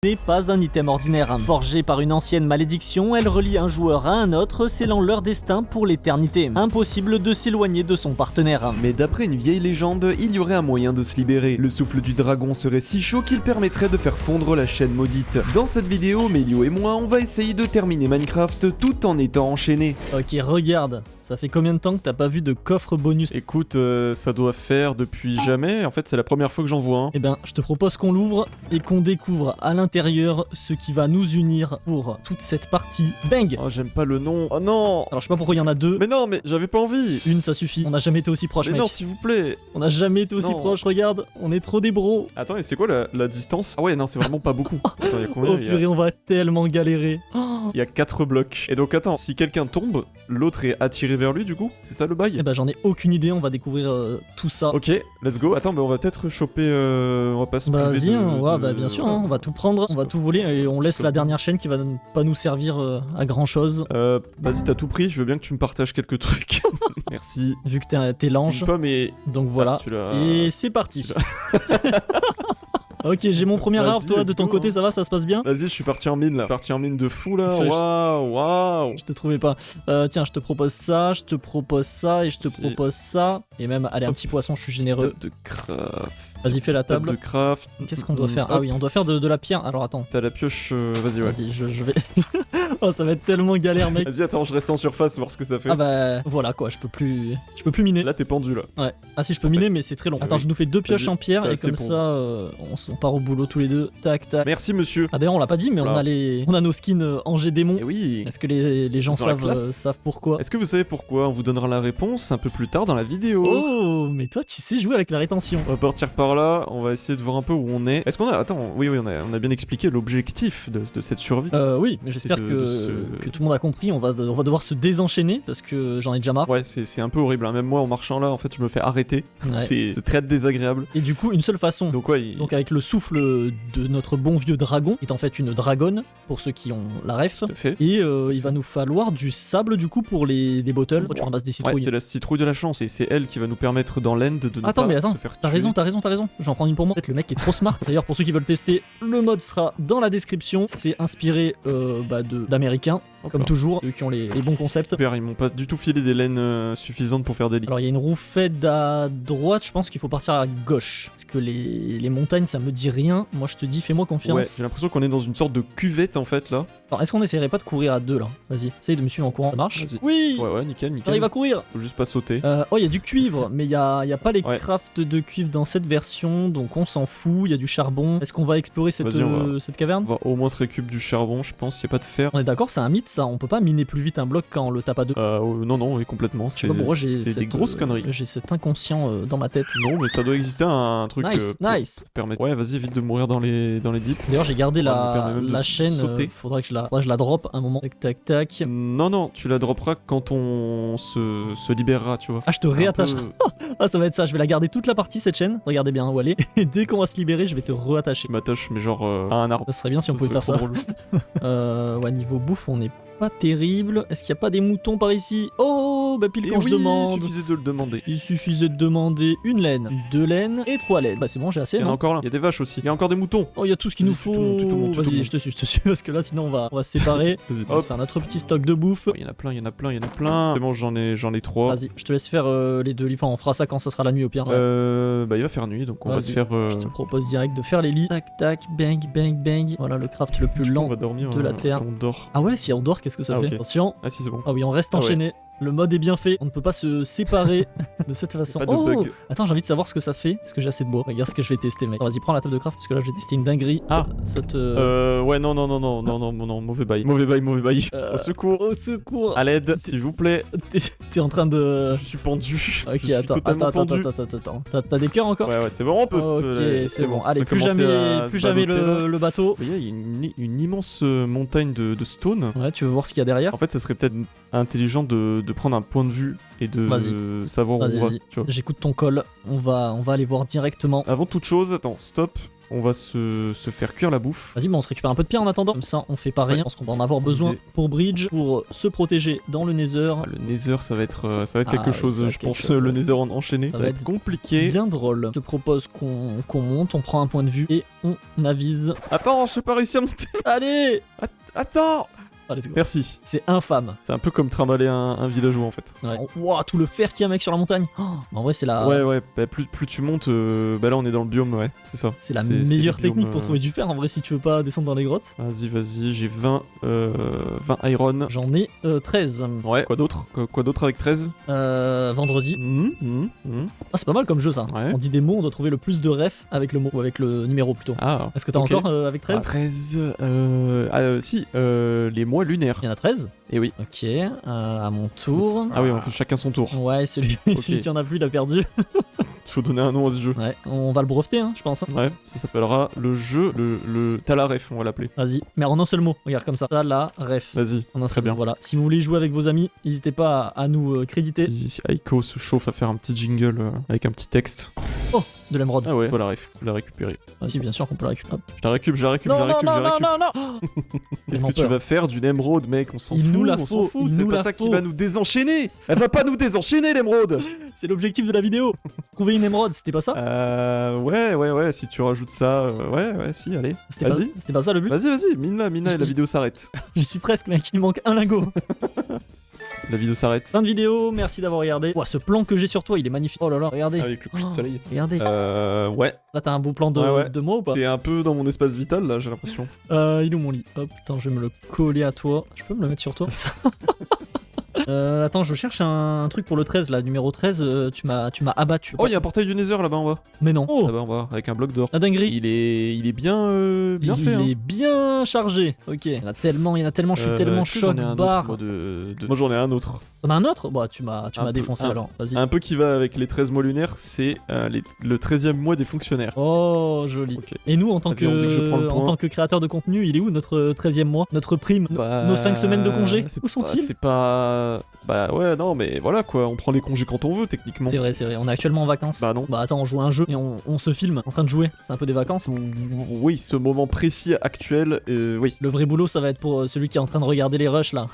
n'est pas un item ordinaire. Forgée par une ancienne malédiction, elle relie un joueur à un autre, scellant leur destin pour l'éternité. Impossible de s'éloigner de son partenaire. Mais d'après une vieille légende, il y aurait un moyen de se libérer. Le souffle du dragon serait si chaud qu'il permettrait de faire fondre la chaîne maudite. Dans cette vidéo, Melio et moi, on va essayer de terminer Minecraft tout en étant enchaînés. Ok, regarde. Ça fait combien de temps que t'as pas vu de coffre bonus? Écoute, ça doit faire depuis jamais. En fait, c'est la première fois que j'en vois un. Eh ben, je te propose qu'on l'ouvre et qu'on découvre à l'intérieur ce qui va nous unir pour toute cette partie. Bang! Oh, j'aime pas le nom. Oh non! Alors, je sais pas pourquoi il y en a deux. Mais non, mais j'avais pas envie. Une, ça suffit. On n'a jamais été aussi proche, Mais mec. non, s'il vous plaît. On n'a jamais été aussi Non. proche, regarde. On est trop des bros. Attends, et c'est quoi la distance? Ah ouais, non, c'est vraiment pas beaucoup. Attends, il y a combien? Oh purée, on va tellement galérer. Oh. Il y a 4 blocs. Et donc, attends, si quelqu'un tombe, l'autre est attiré vers lui, du coup? C'est ça le bail? Eh ben, j'en ai aucune idée. On va découvrir tout ça. Ok, let's go. Attends, mais on va peut-être choper. On va pas se Bah priver vas-y, de- hein, ouais, de- bah bien sûr, voilà. hein, on va tout prendre, on va tout voler et on laisse la dernière chaîne qui va pas nous servir à grand chose. Vas-y, t'as tout pris. Je veux bien que tu me partages quelques trucs. Merci. Vu que t'es l'ange, Une pomme et. donc voilà. Ah, tu l'as- Et c'est parti. Ok, j'ai mon premier Vas-y, arbre, toi de let's ton go, côté hein. ça va, ça se passe bien? Vas-y, je suis parti en mine là. Parti en mine de fou là. Fais- Waouh. Je te trouvais pas. Tiens, je te propose ça, je te propose ça et je te Si. propose ça. Et même, allez, un petit poisson, je suis généreux. Table de craft. Vas-y, fais la Table table. de craft. Qu'est-ce qu'on doit faire? Ah Hop. oui, on doit faire de la pierre. Alors attends, T'as la pioche. Vas-y, ouais. vas-y, je vais. Oh, ça va être tellement galère, mec. Vas-y, attends, je reste en surface, voir ce que ça fait. Ah bah voilà quoi, je peux plus miner. Là, t'es pendu là. Ouais. Ah si, je peux En miner, fait. mais c'est très long. Ah Attends, oui. je nous fais 2 pioches Vas-y, en pierre t'as et assez comme pour- ça, on part au boulot tous les deux. Tac, tac. Merci, monsieur. Ah d'ailleurs, on l'a pas dit, mais Voilà. on a nos skins Angers Démon. Eh oui. Est-ce que les gens Ils ont la classe. savent pourquoi? Est-ce que vous savez pourquoi? On vous donnera la réponse un peu plus tard dans la vidéo. Oh, mais toi, tu sais jouer avec la rétention. On va partir par là, on va essayer de voir un peu où on est. Est-ce qu'on a... Attends, oui, on a bien expliqué l'objectif de cette survie. Oui, mais j'espère de que tout le monde a compris. On va devoir se désenchaîner parce que j'en ai déjà marre. Ouais, c'est un peu horrible, hein. Même moi en marchant là, en fait, je me fais arrêter. Ouais. C'est très désagréable. Et du coup, une seule façon. Donc ouais, Donc avec le souffle de notre bon vieux dragon, qui est en fait une dragonne, pour ceux qui ont la ref. tout à fait. Et il va nous falloir du sable du coup pour les bottles. Oh, tu ramasses des Ouais, citrouilles. c'est la citrouille de la chance et c'est elle qui va nous permettre dans l'end de ne Attends, pas mais attends, se faire t'as tuer. raison. Je vais en prendre une pour moi. En fait, le mec est trop smart. D'ailleurs, pour ceux qui veulent tester, le mode sera dans la description. C'est inspiré d'américains, Hop comme là. toujours, eux qui ont les bons concepts. Super, ils m'ont pas du tout filé des laines suffisantes pour faire des lits. Alors, il y a une roufette à droite, je pense qu'il faut partir à gauche. Parce que les montagnes, ça me dit rien. Moi, je te dis, fais-moi Ouais, confiance. j'ai l'impression qu'on est dans une sorte de cuvette en fait là. Alors, est-ce qu'on essaierait pas de courir à deux là? Vas-y, essaye de me suivre en courant. Ça marche? Vas-y. Oui! Ouais, nickel, nickel. T'arrives à courir! Faut juste pas sauter. Oh, il y a du cuivre, mais il y a pas les Ouais. crafts de cuivre dans cette version, donc on s'en fout. Il y a du charbon. Est-ce qu'on va explorer cette, Vas-y, on cette caverne? On va au moins se récup du charbon, je pense. Y a pas de fer. On est d'accord, c'est un mythe ça. On peut pas miner plus vite un bloc quand on le tape à deux. Non, oui, complètement. Je sais pas pourquoi j'ai C'est des cette, grosses conneries. J'ai cet inconscient dans ma tête. Non, mais ça doit exister un truc. Nice, nice. Pour permettre. Ouais, vas-y, évite de mourir dans les dips. D'ailleurs, j'ai gardé Ça nous permet même de la chaîne. sauter. Faudrait que je la drop un moment. Tac, tac, tac. Non, tu la dropperas quand on se libérera, tu vois. Ah, je te C'est un réattache. peu- Ah, ça va être ça. Je vais la garder toute la partie cette chaîne. Regardez bien où elle est. Et dès qu'on va se libérer, je vais te réattacher. Je m'attache, mais genre à un arbre. Ça serait bien si on pouvait serait faire trop ça. drôle. Ouais, niveau bouffe, on est pas terrible. Est-ce qu'il y a pas des moutons par ici? Oh, bah pile Et quand je oui, demande. il suffisait de le demander. Il suffisait de demander une laine, 2 laines et 3 laines. Bah c'est bon, j'ai assez, Il y en a non? encore là. Il y a des vaches aussi. Il y a encore des moutons. Oh, il y a tout ce qu'il nous Vas-y, faut. tu tout le monde. Vas-y, je te suis, parce que là, sinon, on va se séparer. Vas-y, On va se faire notre petit stock de bouffe. Il y en a plein. C'est bon, j'en ai 3. Vas-y, je te laisse faire les deux lits. Enfin, on fera ça quand ça sera la nuit au pire. Bah il va faire nuit, donc on va Vas-y, se faire. Je te propose direct de faire les lits. Tac, tac, bang, bang, bang. Voilà le craft le plus Du coup, lent on va dormir. de la terre. On dort. Ah ouais, si on dort, qu'est-ce que ça Ah, fait? ok. Attention. Ah si, c'est bon. Ah oui, on reste Ah ouais. enchaîné. Le mode est bien fait. On ne peut pas se séparer de cette façon. Pas de Oh, bug. attends, j'ai envie de savoir ce que ça fait. Est-ce que j'ai assez de bois? Regarde ce que je vais tester, mec. Vas-y, prends la table de craft parce que là, je vais tester une dinguerie. Ah. Ça te. Ouais, non, mauvais bail. Mauvais bail. Au secours. Au secours. À l'aide, s'il vous plaît. T'es en train de. Je suis pendu. Ok, Je suis attends. totalement pendu. T'as des cœurs encore? Ouais, c'est bon, on peut. Ok, c'est bon. Allez, Ça plus commençait jamais, à plus se jamais balloter, là. le bateau. Il y a une immense montagne de stone. Ouais, tu veux voir ce qu'il y a derrière? En fait, ça serait peut-être intelligent de prendre un point de vue et de Vas-y. savoir où Vas-y, on va. vas-y. Tu vois. J'écoute ton call. On va aller voir directement. Avant toute chose, attends, stop. on va se faire cuire la bouffe. Vas-y, bon, on se récupère un peu de pierre en attendant. Comme ça, on fait pareil. Je pense qu'on va en avoir besoin pour Bridge, pour se protéger dans le Nether. Ah, le Nether, ça va être quelque chose, je pense. Le Nether enchaîné, ça va être compliqué. Bien drôle. Je te propose qu'on monte, on prend un point de vue et on avise. Attends, j'ai pas réussi à monter. Allez! Attends! Ah, let's go. Merci. C'est infâme. C'est un peu comme trimballer un villageois en fait. Ouais. Wow, tout le fer qu'il y a, mec, sur la montagne. Oh, en vrai, c'est la. Ouais, bah, plus tu montes, bah là on est dans le biome, ouais, c'est ça. C'est la meilleure technique pour trouver du fer. En vrai, si tu veux pas descendre dans les grottes. Vas-y, j'ai 20 iron. J'en ai 13. Ouais, quoi d'autre avec 13? Vendredi. Ah, c'est pas mal comme jeu ça. Ouais. On dit des mots, on doit trouver le plus de refs avec le mot, ou avec le numéro plutôt. Ah. Est-ce que t'as encore avec 13? 13. Si, les mois lunaires. Il y en a 13? Eh oui. Ok, à mon tour. Ah oui, on fait chacun son tour. Ouais, celui qui en a plus, il a perdu. Il faut donner un nom à ce jeu. Ouais, on va le breveter, hein, je pense. Ouais, ça s'appellera le jeu, le Talaref, on va l'appeler. Vas-y, mais en un seul mot, regarde comme ça. Talaref. Vas-y, en un très seul bien. mot, voilà. Si vous voulez jouer avec vos amis, n'hésitez pas à nous créditer. Si Aiko se chauffe à faire un petit jingle avec un petit texte. Oh, de l'émeraude. Ah ouais, voilà, faut la récupérer. Ah si, bien sûr qu'on peut la récupérer. Hop. Je la récupère. Non. Qu'est-ce que tu vas faire d'une émeraude, mec? On s'en fout, on s'en fout. C'est pas ça qui va nous désenchaîner. Elle va pas nous désenchaîner, l'émeraude. C'est l'objectif de la vidéo. Trouver une émeraude, c'était pas ça? Ouais, si tu rajoutes ça, ouais, si, allez. Vas-y. C'était pas ça le but? Vas-y, mine-la et la vidéo s'arrête. J'y suis presque, mec, il manque un lingot. La vidéo s'arrête. Fin de vidéo, merci d'avoir regardé. Ouah, ce plan que j'ai sur toi, il est magnifique. Oh là là, regardez. Avec le coucher de soleil. Regardez. Ouais. Là, t'as un beau plan de moi ou pas? T'es un peu dans mon espace vital, là, j'ai l'impression. Il est où mon lit? Hop, putain, je vais me le coller à toi. Je peux me le mettre sur toi comme ça? Attends, je cherche un truc pour le 13 là, numéro 13, tu m'as abattu. Oh, il y a un portail du Nether là-bas en bas. Mais non. Oh, Là-bas en bas, avec un bloc d'or. la dinguerie. Il est bien fait. Il est bien chargé. Ok. Il y en a tellement, je suis tellement choc barre. Moi j'en ai un autre. T'en as un autre? Bah, tu m'as défoncé alors. Vas-y. Un peu qui va avec les 13 mois lunaires, c'est le 13e mois des fonctionnaires. Oh, joli. Okay. Et nous, en tant Vas-y, on dit que je prends le point. en tant que créateur de contenu, il est où notre 13e mois? Notre prime? Nos 5 semaines de congé? Où sont-ils? C'est pas... Bah ouais, non, mais voilà quoi, on prend les congés quand on veut, techniquement. C'est vrai, on est actuellement en vacances. Bah non. Bah attends, on joue à un jeu et on se filme en train de jouer. C'est un peu des vacances. Oui, ce moment précis actuel, oui. Le vrai boulot, ça va être pour celui qui est en train de regarder les rushs là.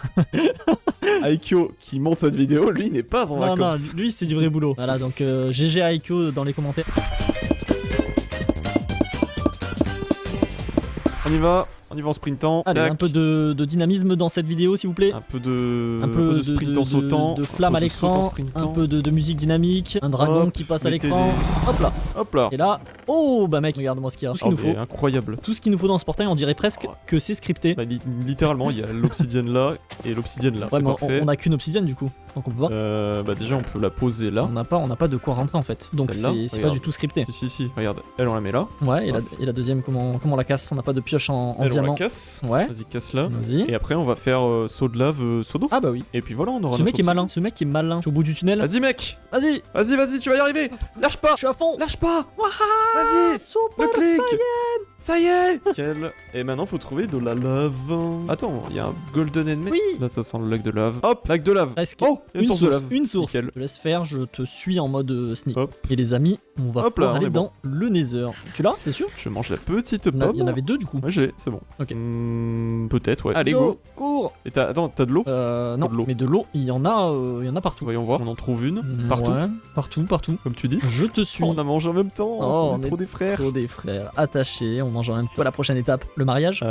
Aikyo qui monte cette vidéo, lui n'est pas en vacances. Non, lui c'est du vrai boulot. Voilà, donc GG Aikyo dans les commentaires. On y va en sprintant. Allez, un peu de dynamisme dans cette vidéo s'il vous plaît. Un peu de sprint en sautant. De flamme à l'écran. Un peu de musique dynamique. Un dragon qui passe à l'écran. Hop là. Et là, oh bah mec, regarde-moi ce qu'il y a. Tout ce qu'il nous faut. Incroyable. Tout ce qu'il nous faut dans ce portail, on dirait presque que c'est scripté. Bah, littéralement, il y a l'obsidienne là et l'obsidienne là. Ouais, c'est mais parfait. on a qu'une obsidienne du coup. Donc on peut pas. Bah déjà on peut la poser là. On n'a pas de quoi rentrer en fait. Donc c'est pas du tout scripté. Si, regarde, elle on la met là. Ouais, et la deuxième, comment on la casse? On n'a pas de pioche en diamant. On la casse. Ouais. Vas-y, casse là. Vas-y. Et après on va faire saut de lave, saut d'eau. Ah bah oui. Et puis voilà, on aura Ce mec est malin. Je suis au bout du tunnel. Vas-y mec. Vas-y, tu vas y arriver. Lâche pas. Je suis à fond. Lâche pas. Vas-y. Le clic. Ça y est. Nickel. Et maintenant faut trouver de la lave. Attends, il y a un golden enemy. Oui. Là ça sent le lac de lave. Hop, lac de lave. Presque. Oh, il y a une source de lave. Une source. Nickel. Je te laisse faire, je te suis en mode sneak. Hop. Et les amis, on va pouvoir aller dans le Nether. Tu l'as? T'es sûr? Je mange la petite pomme. Il y en avait deux du coup. Ouais, j'ai, c'est bon. Ok. Peut-être, ouais. Allez, go. Cours. Et attends, t'as de l'eau? Non, de l'eau. Mais de l'eau, il y en a partout. Voyons voir, on en trouve une. Partout. Ouais, partout. Comme tu dis. Je te suis. Oh, on a mangé en même temps. Oh, on est trop des frères. Trop des frères. Attachés, on mange en même temps. La prochaine étape, le mariage? Bah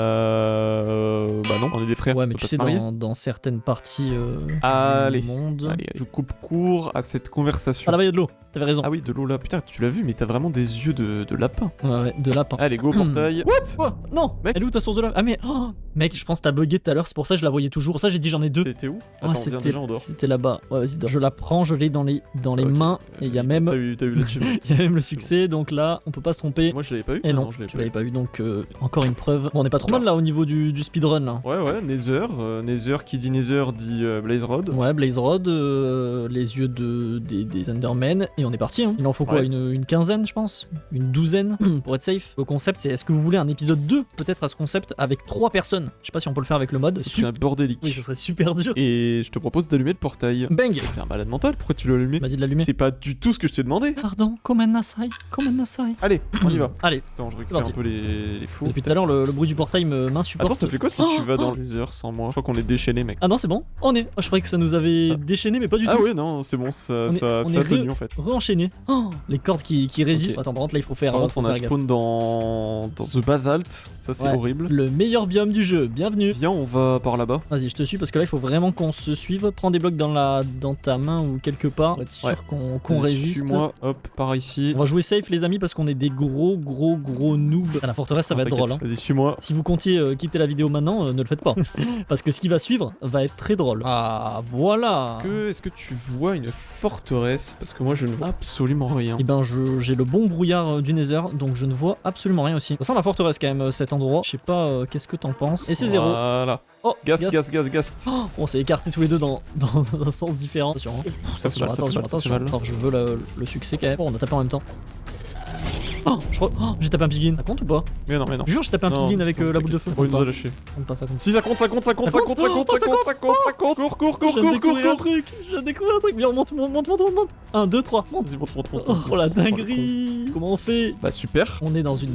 non, on est des frères. Ouais, mais tu sais, dans certaines parties du monde. Allez, je coupe court à cette conversation. Ah là-bas, il y a de l'eau. T'avais raison. Ah oui, de l'eau là. Putain, tu l'as vu, mais t'as vraiment des yeux de lapin. Ouais, de lapin. Allez, go portail. What? Oh, non, mec. Elle est où ta source de lave? Ah mais, oh, mec, je pense que t'as bugué tout à l'heure, c'est pour ça que je la voyais toujours. Pour ça j'ai dit j'en ai deux. T'étais où? Attends, viens, déjà on dort. C'était là-bas. Ouais, vas-y, dors. Je la prends, je l'ai dans les mains, et il y a même... T'as eu l'achievement. Il y a même le succès, donc là, on peut pas se tromper. Moi je l'avais pas eu. Et non, tu l'avais pas eu, donc encore une preuve. Bon, on est pas trop mal là au niveau du speedrun là. Ouais, Nether, qui dit Nether dit Blaze Rod. Ouais, Blaze Rod, les yeux des Endermen, et on est parti. Hein. Il en faut quoi, une quinzaine, je pense? Une douzaine, pour être safe. Le concept, c'est est-ce que vous voulez un épisode 2, peut-être à ce concept, avec 3 personnes? fun. Je sais pas si on peut le faire avec le mode. C'est un bordélique. Oui, ça serait super dur. Et je te propose d'allumer le portail. Bang. T'es un malade mental, pourquoi tu l'as allumé? Il m'a dit de l'allumer. C'est pas du tout ce que je t'ai demandé. Pardon, Komen Nasai. Komen Nasai. Allez, on y va. Allez. Attends, je récupère parti. un peu les fous. Depuis tout à l'heure, le bruit du portail m'insupporte. Attends, ça fait quoi si tu vas dans les heures sans moi? Je crois qu'on est déchaîné, mec. Ah non, c'est bon. On est. Oh, je croyais que ça nous avait déchaîné, mais pas du tout. Ah ouais, non, c'est bon, ça On est a tenu en fait. Re-enchaîné. Oh, les cordes qui résistent. Ok. Attends, par contre, là, il faut faire. Par contre, faut on a faire gaffe. spawn dans The Basalt. Ça, c'est Ouais. horrible. Le meilleur biome du jeu. Bienvenue. Viens, on va par là-bas. Vas-y, je te suis parce que là, il faut vraiment qu'on se suive. Prends des blocs dans ta main ou quelque part pour être sûr Ouais. qu'on Vas-y, résiste. Suis-moi, hop, par ici. On va jouer safe, les amis, parce qu'on est des gros noobs. À la forteresse, ça va être drôle. Hein. Vas-y, suis-moi. Si vous comptiez quitter la vidéo maintenant, ne le faites pas. Parce que ce qui va suivre va être très drôle. Ah, voilà. Est-ce que tu vois une forteresse? Parce que moi, je ne vois absolument rien. Eh ben, j'ai le bon brouillard du Nether, donc je ne vois absolument rien aussi. Ça sent la forteresse quand même, cet endroit. Je sais pas, qu'est-ce que t'en penses? Et c'est 0. Voilà. Oh, Gast. Oh, on s'est écartés tous les deux dans un sens différent. Attention, hein. Ça fait mal, ça fait mal, ça fait mal. Attends, je veux le succès quand même. Oh, on a tapé en même temps. Oh, j'ai tapé un piglin. Ça compte ou pas? Mais non. Je jure, j'ai tapé un piglin avec la boule de feu. On nous a lâché. Compte pas, ça compte. Si ça compte. Cours. Je viens de découvrir un truc. Viens, monte. 1, 2, 3, monte. Vas-y, monte. Oh la dinguerie. Comment on fait? Bah super. On est dans une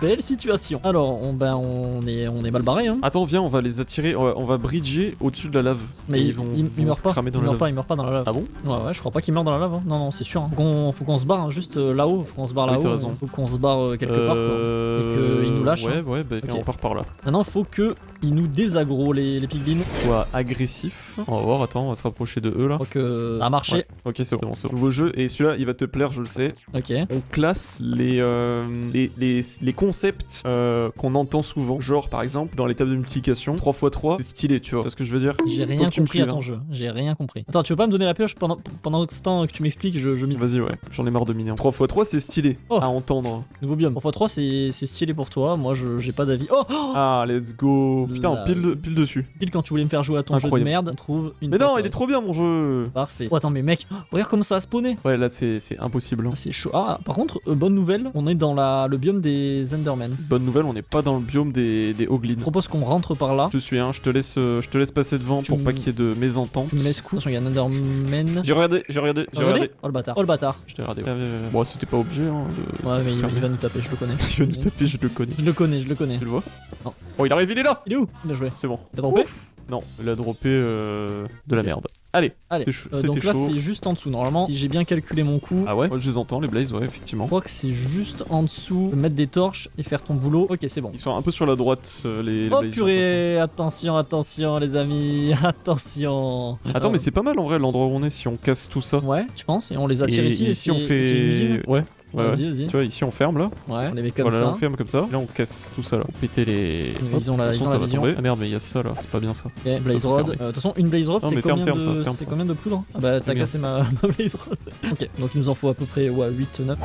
belle situation. Alors, on est mal barré, hein. Attends, viens, on va les attirer, on va bridger au-dessus de la lave. Mais Et il meurt se pas. cramer dans Il la meurt pas, lave. il meurt pas dans la lave. Ah bon? Ouais, je crois pas qu'il meurt dans la lave. Hein. Non, c'est sûr. Hein. Faut qu'on se barre, hein, juste là-haut. Faut qu'on se barre Oui, là-haut. t'as raison. Faut qu'on se barre quelque part, quoi. Et qu'il nous lâche. Ouais, hein. ouais, bah Ok. on part par là. Maintenant, faut que ils nous désaggro les piglins. Soit agressif. On va voir, attends, on va se rapprocher de eux là. Je crois que ça a marché. Ouais. Ok, c'est bon. Nouveau jeu, et celui-là, il va te plaire, je le sais. Ok. On classe les concepts qu'on entend souvent. Genre, par exemple, dans les tables de multiplication, 3x3, c'est stylé, tu vois. C'est ce que je veux dire? J'ai Faut rien que tu me compris à suives, ton hein. jeu. J'ai rien compris. Attends, tu veux pas me donner la pioche pendant ce temps que tu m'expliques? Je m'y. Vas-y, ouais, j'en ai marre de miner. 3x3, c'est stylé Oh. à entendre. Nouveau biome. 3x3, c'est stylé pour toi. Moi, j'ai pas d'avis. Oh! Ah, let's go. Putain, La- pile dessus. Pile quand tu voulais me faire jouer à ton jeu de Incroyable. merde, on trouve une. Mais non, il forteresse. est trop bien mon jeu. Parfait. Oh, attends, mais mec, regarde comment ça a spawné. Ouais, là c'est impossible. Ah, c'est chaud. Ah, par contre, bonne nouvelle, on est dans le biome des Endermen. Bonne nouvelle, on n'est pas dans le biome des Hoglins. Je propose qu'on rentre par là. Je suis je te laisse passer devant Tu pour me- pas qu'il y ait de mésentente. Tu me laisses coup. Attention, il y a un Enderman. J'ai regardé. Oh le bâtard. Oh le bâtard. Je t'ai regardé. Bon, c'était pas obligé hein, de. Ouais, mais il fermer. va nous taper, je le connais. Il va nous taper, je le connais. Je le connais. Tu le vois? Non. Oh, il arrive, il est là. Il est où? Bien joué. C'est bon. Il a droppé? Non, il a droppé de la Ok. merde. Allez, Allez. c'était Donc là, chaud. c'est juste en dessous. Normalement, si j'ai bien calculé mon coup, Ah ouais? Moi, je les entends, les blazes, ouais, effectivement. je crois que c'est juste en dessous. Mettre des torches et faire ton boulot. Ok, c'est bon. Ils sont un peu sur la droite, les Oh blazes. purée, attention les amis, attention. Attends, mais c'est pas mal en vrai l'endroit où on est si on casse tout ça. Ouais, tu penses? Et on les attire Et ici. ici on fait. C'est une usine. Ouais. Ouais, ouais. Vas-y. Tu vois, ici on ferme là. Ouais, on les met comme Voilà, ça. on ferme comme ça. Là, on casse tout ça là. Péter les. Ils ont de la- toute façon, ils ont ça la va vision. tomber. Ah merde, mais il y a ça là. C'est pas bien ça. Ok, Blaze faut Rod. fermer. De toute façon, une Blaze Rod, Non, c'est mais ferme, combien, ferme ça, ferme c'est ça. combien de poudre? Ah bah, t'as Combien cassé ma Blaze Rod. Ok, donc il nous en faut à peu près 8, 9.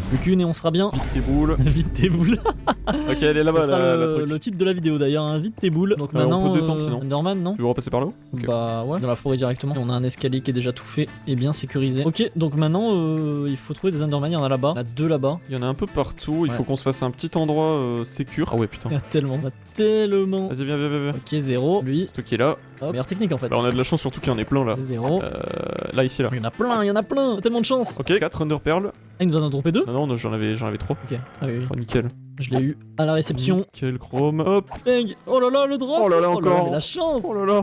Plus qu'une et on sera bien. Vite tes boules. Vite tes boules. Ok, elle est Ça là-bas sera la le, truc. le titre de la vidéo d'ailleurs, hein, vite tes boules. Donc On maintenant, peut descendre, sinon. Enderman, non? Tu veux repasser par là-haut? Ok. Bah ouais, dans la forêt directement. On a un escalier qui est déjà tout fait et bien sécurisé. Ok, donc maintenant il faut trouver des Enderman, il y en a là-bas. Il y en a 2 là-bas. Il y en a un peu partout. Il Ouais. faut qu'on se fasse un petit endroit sécure. Ah ouais, putain. Il y en a tellement. Tellement. Vas-y, viens. Ok, 0. Lui, C'est toi qui est là. hop, meilleure technique en fait. Bah, on a de la chance surtout qu'il y en ait plein là. 0. Là, ici, là. Il y en a plein. Tellement de chance. Ok, 4 Under Pearl. Ah, il nous en a droppé 2? Non, j'en avais 3. Ok, ah oui. Oh, nickel. Je l'ai eu à la réception. Nickel chrome. Hop. Bang. Oh là là, le drop. Oh là là, mais encore. la chance. Oh là là.